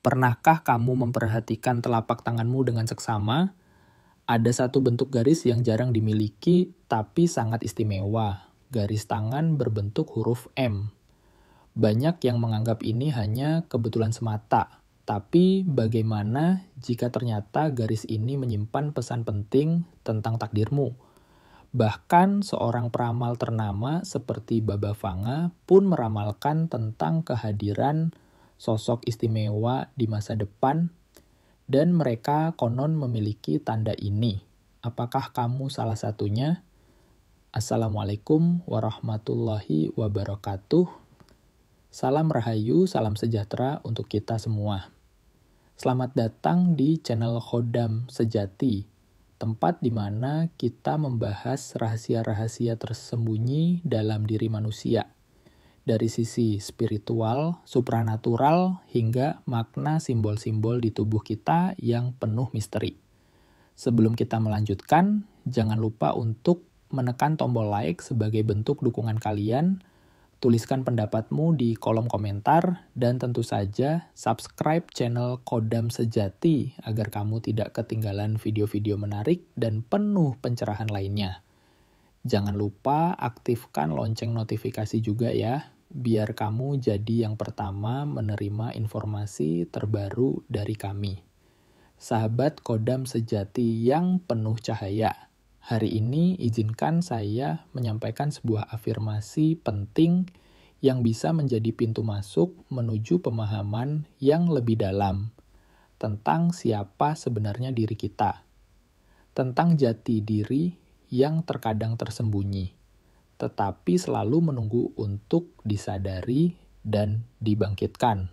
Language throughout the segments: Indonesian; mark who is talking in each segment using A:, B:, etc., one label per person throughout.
A: Pernahkah kamu memperhatikan telapak tanganmu dengan seksama? Ada satu bentuk garis yang jarang dimiliki, tapi sangat istimewa. Garis tangan berbentuk huruf M. Banyak yang menganggap ini hanya kebetulan semata. Tapi bagaimana jika ternyata garis ini menyimpan pesan penting tentang takdirmu? Bahkan seorang peramal ternama seperti Baba Vanga pun meramalkan tentang kehadiran sosok istimewa di masa depan, dan mereka konon memiliki tanda ini. Apakah kamu salah satunya? Assalamualaikum warahmatullahi wabarakatuh. Salam Rahayu, salam sejahtera untuk kita semua. Selamat datang di channel Khodam Sejati, tempat di mana kita membahas rahasia-rahasia tersembunyi dalam diri manusia. Dari sisi spiritual, supranatural, hingga makna simbol-simbol di tubuh kita yang penuh misteri. Sebelum kita melanjutkan, jangan lupa untuk menekan tombol like sebagai bentuk dukungan kalian, tuliskan pendapatmu di kolom komentar, dan tentu saja subscribe channel Khodam Sejati agar kamu tidak ketinggalan video-video menarik dan penuh pencerahan lainnya. Jangan lupa aktifkan lonceng notifikasi juga ya, biar kamu jadi yang pertama menerima informasi terbaru dari kami. Sahabat Khodam Sejati yang penuh cahaya, hari ini izinkan saya menyampaikan sebuah afirmasi penting yang bisa menjadi pintu masuk menuju pemahaman yang lebih dalam tentang siapa sebenarnya diri kita, tentang jati diri yang terkadang tersembunyi, tetapi selalu menunggu untuk disadari dan dibangkitkan.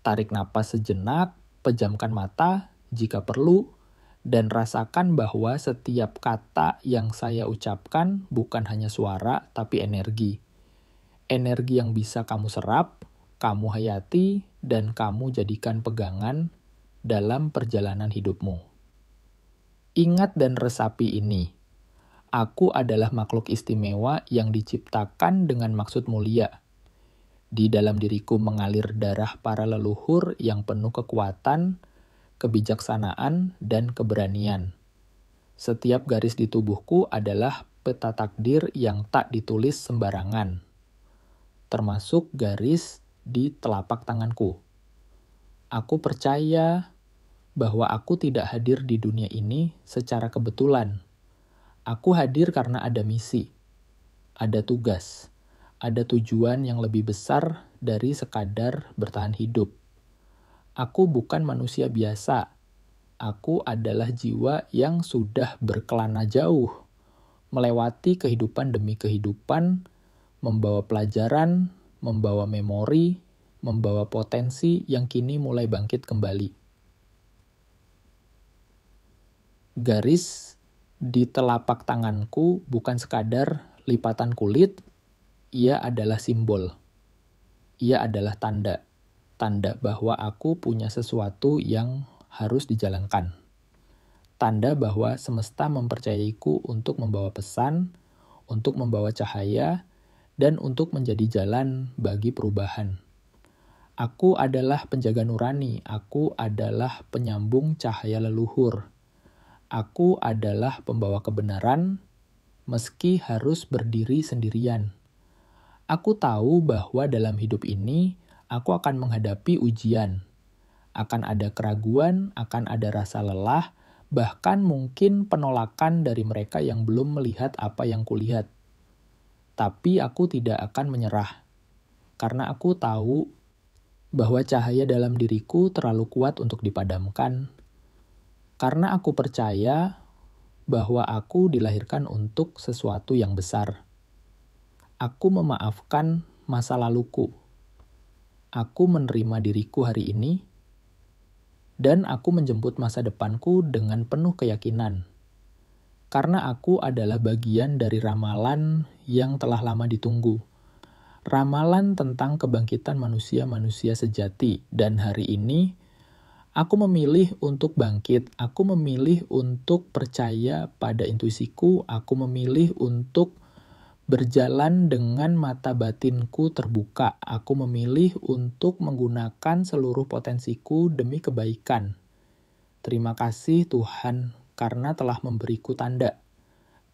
A: Tarik napas sejenak, pejamkan mata jika perlu, dan rasakan bahwa setiap kata yang saya ucapkan bukan hanya suara, tapi energi. Energi yang bisa kamu serap, kamu hayati, dan kamu jadikan pegangan dalam perjalanan hidupmu. Ingat dan resapi ini. Aku adalah makhluk istimewa yang diciptakan dengan maksud mulia. Di dalam diriku mengalir darah para leluhur yang penuh kekuatan, kebijaksanaan, dan keberanian. Setiap garis di tubuhku adalah peta takdir yang tak ditulis sembarangan, termasuk garis di telapak tanganku. Aku percaya bahwa aku tidak hadir di dunia ini secara kebetulan. Aku hadir karena ada misi, ada tugas, ada tujuan yang lebih besar dari sekadar bertahan hidup. Aku bukan manusia biasa. Aku adalah jiwa yang sudah berkelana jauh, melewati kehidupan demi kehidupan, membawa pelajaran, membawa memori, membawa potensi yang kini mulai bangkit kembali. Garis di telapak tanganku bukan sekadar lipatan kulit, ia adalah simbol. Ia adalah tanda bahwa aku punya sesuatu yang harus dijalankan. Tanda bahwa semesta mempercayaiku untuk membawa pesan, untuk membawa cahaya, dan untuk menjadi jalan bagi perubahan. Aku adalah penjaga nurani, aku adalah penyambung cahaya leluhur. Aku adalah pembawa kebenaran, meski harus berdiri sendirian. Aku tahu bahwa dalam hidup ini, aku akan menghadapi ujian. Akan ada keraguan, akan ada rasa lelah, bahkan mungkin penolakan dari mereka yang belum melihat apa yang kulihat. Tapi aku tidak akan menyerah, karena aku tahu bahwa cahaya dalam diriku terlalu kuat untuk dipadamkan. Karena aku percaya bahwa aku dilahirkan untuk sesuatu yang besar. Aku memaafkan masa laluku. Aku menerima diriku hari ini, dan aku menjemput masa depanku dengan penuh keyakinan. Karena aku adalah bagian dari ramalan yang telah lama ditunggu. Ramalan tentang kebangkitan manusia-manusia sejati. Dan hari ini, aku memilih untuk bangkit. Aku memilih untuk percaya pada intuisiku. Aku memilih untuk Berjalan dengan mata batinku terbuka, aku memilih untuk menggunakan seluruh potensiku demi kebaikan. Terima kasih Tuhan karena telah memberiku tanda.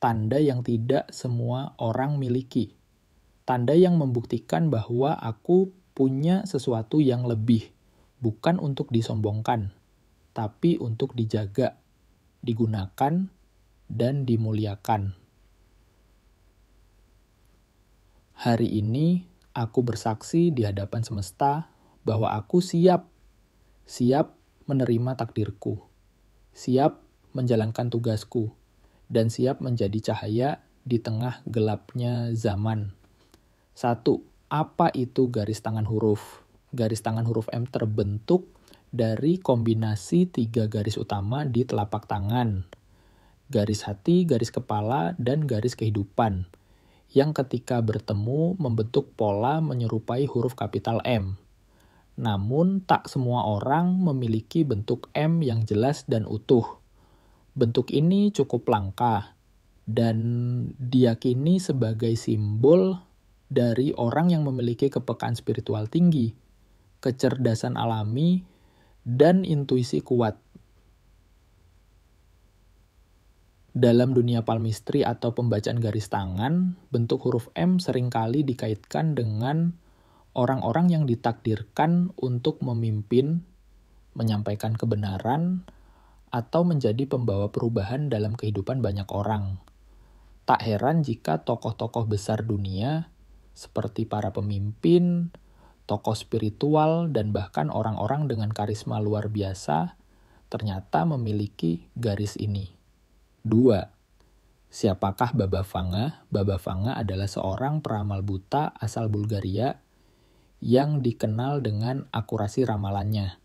A: Tanda yang tidak semua orang miliki. Tanda yang membuktikan bahwa aku punya sesuatu yang lebih, bukan untuk disombongkan, tapi untuk dijaga, digunakan, dan dimuliakan. Hari ini, aku bersaksi di hadapan semesta bahwa aku siap menerima takdirku, siap menjalankan tugasku, dan siap menjadi cahaya di tengah gelapnya zaman. 1. Apa itu garis tangan huruf? Garis tangan huruf M terbentuk dari kombinasi 3 garis utama di telapak tangan. Garis hati, garis kepala, dan garis kehidupan, yang ketika bertemu membentuk pola menyerupai huruf kapital M. Namun, tak semua orang memiliki bentuk M yang jelas dan utuh. Bentuk ini cukup langka, dan diyakini sebagai simbol dari orang yang memiliki kepekaan spiritual tinggi, kecerdasan alami, dan intuisi kuat. Dalam dunia palmistry atau pembacaan garis tangan, bentuk huruf M seringkali dikaitkan dengan orang-orang yang ditakdirkan untuk memimpin, menyampaikan kebenaran, atau menjadi pembawa perubahan dalam kehidupan banyak orang. Tak heran jika tokoh-tokoh besar dunia, seperti para pemimpin, tokoh spiritual, dan bahkan orang-orang dengan karisma luar biasa, ternyata memiliki garis ini. 2. Siapakah Baba Vanga? Baba Vanga adalah seorang peramal buta asal Bulgaria yang dikenal dengan akurasi ramalannya.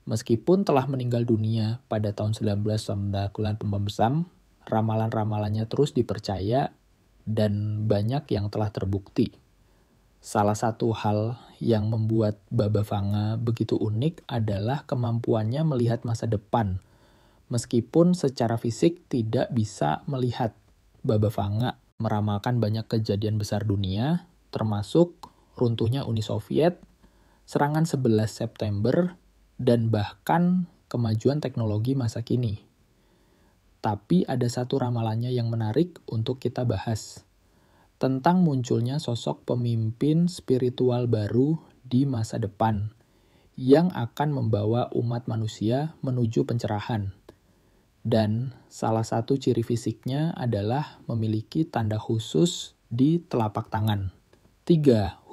A: Meskipun telah meninggal dunia pada tahun 1996, ramalan-ramalannya terus dipercaya dan banyak yang telah terbukti. Salah satu hal yang membuat Baba Vanga begitu unik adalah kemampuannya melihat masa depan. Meskipun secara fisik tidak bisa melihat, Baba Vanga meramalkan banyak kejadian besar dunia, termasuk runtuhnya Uni Soviet, serangan 11 September, dan bahkan kemajuan teknologi masa kini. Tapi ada satu ramalannya yang menarik untuk kita bahas, tentang munculnya sosok pemimpin spiritual baru di masa depan, yang akan membawa umat manusia menuju pencerahan. Dan salah satu ciri fisiknya adalah memiliki tanda khusus di telapak tangan. 3.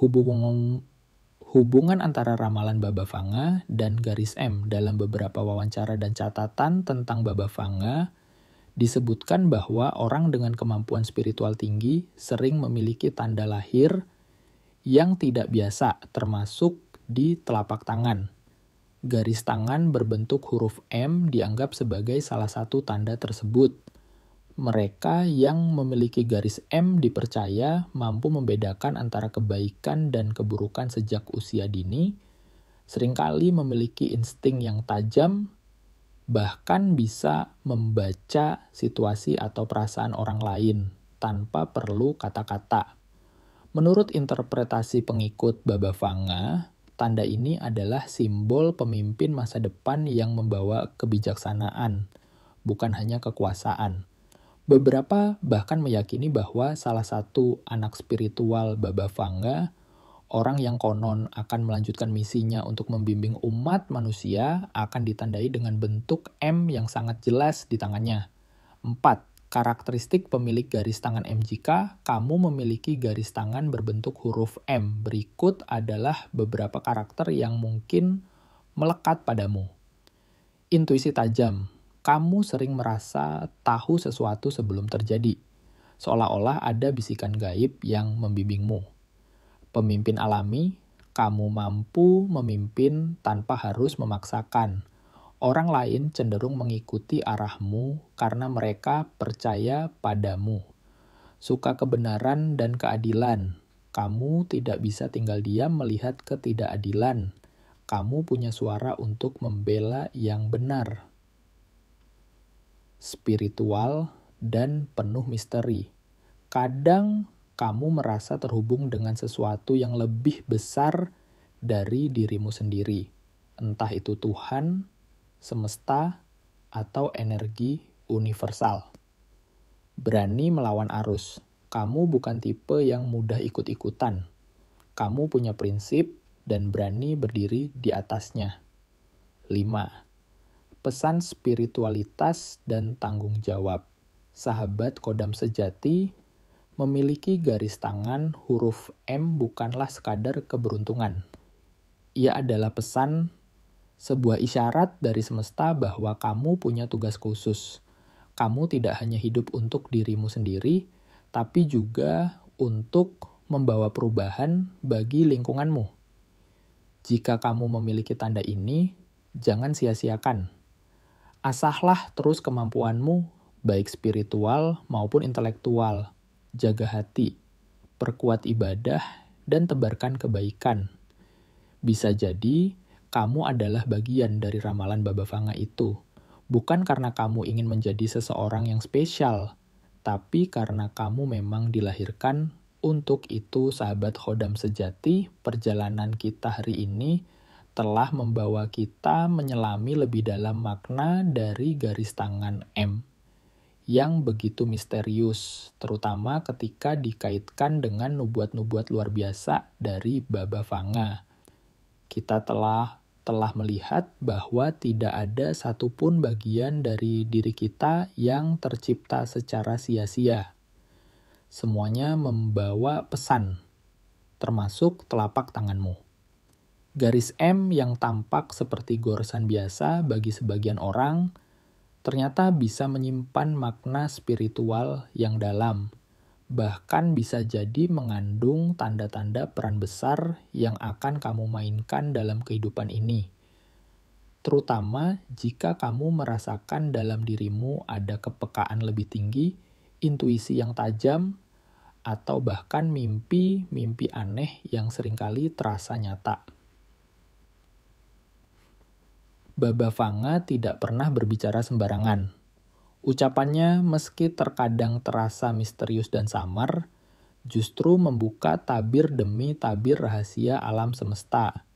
A: Hubungan antara ramalan Baba Vanga dan garis M. Dalam beberapa wawancara dan catatan tentang Baba Vanga, disebutkan bahwa orang dengan kemampuan spiritual tinggi sering memiliki tanda lahir yang tidak biasa, termasuk di telapak tangan. Garis tangan berbentuk huruf M dianggap sebagai salah satu tanda tersebut. Mereka yang memiliki garis M dipercaya mampu membedakan antara kebaikan dan keburukan sejak usia dini, seringkali memiliki insting yang tajam, bahkan bisa membaca situasi atau perasaan orang lain tanpa perlu kata-kata. Menurut interpretasi pengikut Baba Vanga, tanda ini adalah simbol pemimpin masa depan yang membawa kebijaksanaan, bukan hanya kekuasaan. Beberapa bahkan meyakini bahwa salah satu anak spiritual Baba Vanga, orang yang konon akan melanjutkan misinya untuk membimbing umat manusia, akan ditandai dengan bentuk M yang sangat jelas di tangannya. 4. Karakteristik pemilik garis tangan M. Jika kamu memiliki garis tangan berbentuk huruf M, berikut adalah beberapa karakter yang mungkin melekat padamu. Intuisi tajam. Kamu sering merasa tahu sesuatu sebelum terjadi, seolah-olah ada bisikan gaib yang membimbingmu. Pemimpin alami, kamu mampu memimpin tanpa harus memaksakan. Orang lain cenderung mengikuti arahmu karena mereka percaya padamu. Suka kebenaran dan keadilan. Kamu tidak bisa tinggal diam melihat ketidakadilan. Kamu punya suara untuk membela yang benar. Spiritual dan penuh misteri. Kadang kamu merasa terhubung dengan sesuatu yang lebih besar dari dirimu sendiri. Entah itu Tuhan, semesta, atau energi universal. Berani melawan arus. Kamu bukan tipe yang mudah ikut-ikutan. Kamu punya prinsip dan berani berdiri di atasnya. 5. Pesan spiritualitas dan tanggung jawab. Sahabat Kodam sejati memiliki garis tangan huruf M bukanlah sekadar keberuntungan. Ia adalah pesan, sebuah isyarat dari semesta bahwa kamu punya tugas khusus. Kamu tidak hanya hidup untuk dirimu sendiri, tapi juga untuk membawa perubahan bagi lingkunganmu. Jika kamu memiliki tanda ini, jangan sia-siakan. Asahlah terus kemampuanmu, baik spiritual maupun intelektual. Jaga hati, perkuat ibadah, dan tebarkan kebaikan. Bisa jadi, kamu adalah bagian dari ramalan Baba Vanga itu. Bukan karena kamu ingin menjadi seseorang yang spesial, tapi karena kamu memang dilahirkan untuk itu. Sahabat Khodam sejati, perjalanan kita hari ini telah membawa kita menyelami lebih dalam makna dari garis tangan M yang begitu misterius, terutama ketika dikaitkan dengan nubuat-nubuat luar biasa dari Baba Vanga. Kita telah melihat bahwa tidak ada satupun bagian dari diri kita yang tercipta secara sia-sia. Semuanya membawa pesan, termasuk telapak tanganmu. Garis M yang tampak seperti goresan biasa bagi sebagian orang, ternyata bisa menyimpan makna spiritual yang dalam. Bahkan bisa jadi mengandung tanda-tanda peran besar yang akan kamu mainkan dalam kehidupan ini. Terutama jika kamu merasakan dalam dirimu ada kepekaan lebih tinggi, intuisi yang tajam, atau bahkan mimpi-mimpi aneh yang seringkali terasa nyata. Baba Vanga tidak pernah berbicara sembarangan. Ucapannya meski terkadang terasa misterius dan samar, justru membuka tabir demi tabir rahasia alam semesta.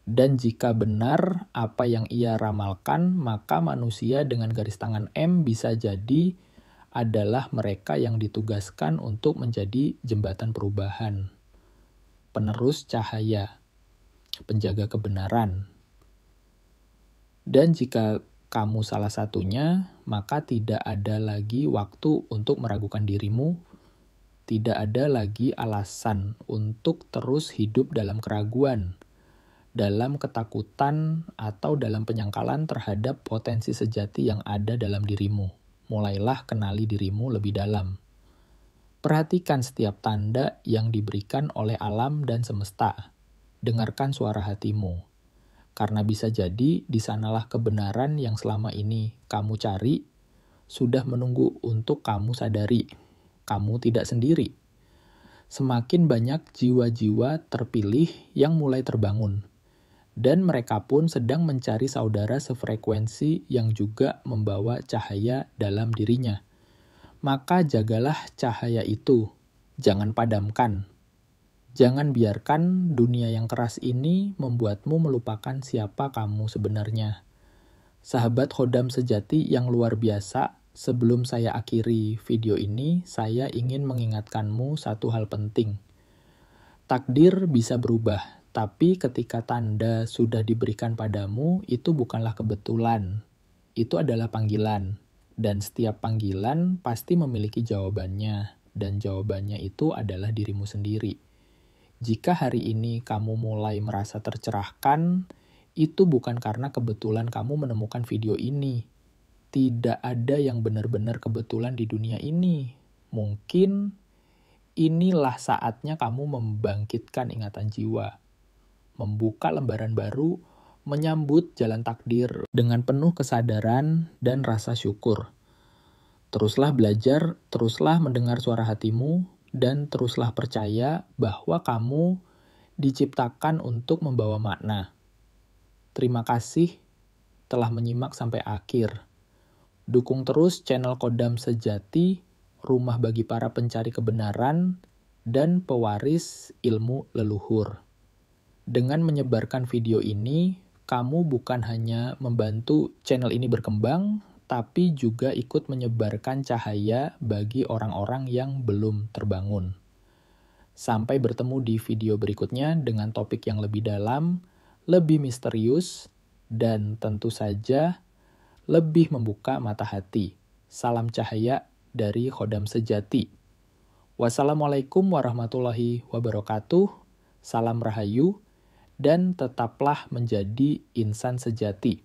A: Dan jika benar apa yang ia ramalkan, maka manusia dengan garis tangan M bisa jadi adalah mereka yang ditugaskan untuk menjadi jembatan perubahan, penerus cahaya, penjaga kebenaran. Dan jika kamu salah satunya, maka tidak ada lagi waktu untuk meragukan dirimu, tidak ada lagi alasan untuk terus hidup dalam keraguan, dalam ketakutan, atau dalam penyangkalan terhadap potensi sejati yang ada dalam dirimu. Mulailah kenali dirimu lebih dalam. Perhatikan setiap tanda yang diberikan oleh alam dan semesta. Dengarkan suara hatimu. Karena bisa jadi di sanalah kebenaran yang selama ini kamu cari sudah menunggu untuk kamu sadari. Kamu tidak sendiri. Semakin banyak jiwa-jiwa terpilih yang mulai terbangun. Dan mereka pun sedang mencari saudara sefrekuensi yang juga membawa cahaya dalam dirinya. Maka jagalah cahaya itu. Jangan padamkan. Jangan biarkan dunia yang keras ini membuatmu melupakan siapa kamu sebenarnya. Sahabat Khodam sejati yang luar biasa, sebelum saya akhiri video ini, saya ingin mengingatkanmu satu hal penting. Takdir bisa berubah, tapi ketika tanda sudah diberikan padamu, itu bukanlah kebetulan. Itu adalah panggilan. Dan setiap panggilan pasti memiliki jawabannya. Dan jawabannya itu adalah dirimu sendiri. Jika hari ini kamu mulai merasa tercerahkan, itu bukan karena kebetulan kamu menemukan video ini. Tidak ada yang benar-benar kebetulan di dunia ini. Mungkin inilah saatnya kamu membangkitkan ingatan jiwa, membuka lembaran baru, menyambut jalan takdir dengan penuh kesadaran dan rasa syukur. Teruslah belajar, teruslah mendengar suara hatimu, dan teruslah percaya bahwa kamu diciptakan untuk membawa makna. Terima kasih telah menyimak sampai akhir. Dukung terus channel Kodam Sejati, rumah bagi para pencari kebenaran, dan pewaris ilmu leluhur. Dengan menyebarkan video ini, kamu bukan hanya membantu channel ini berkembang, tapi juga ikut menyebarkan cahaya bagi orang-orang yang belum terbangun. Sampai bertemu di video berikutnya dengan topik yang lebih dalam, lebih misterius, dan tentu saja lebih membuka mata hati. Salam cahaya dari Khodam Sejati. Wassalamualaikum warahmatullahi wabarakatuh. Salam rahayu, dan tetaplah menjadi insan sejati.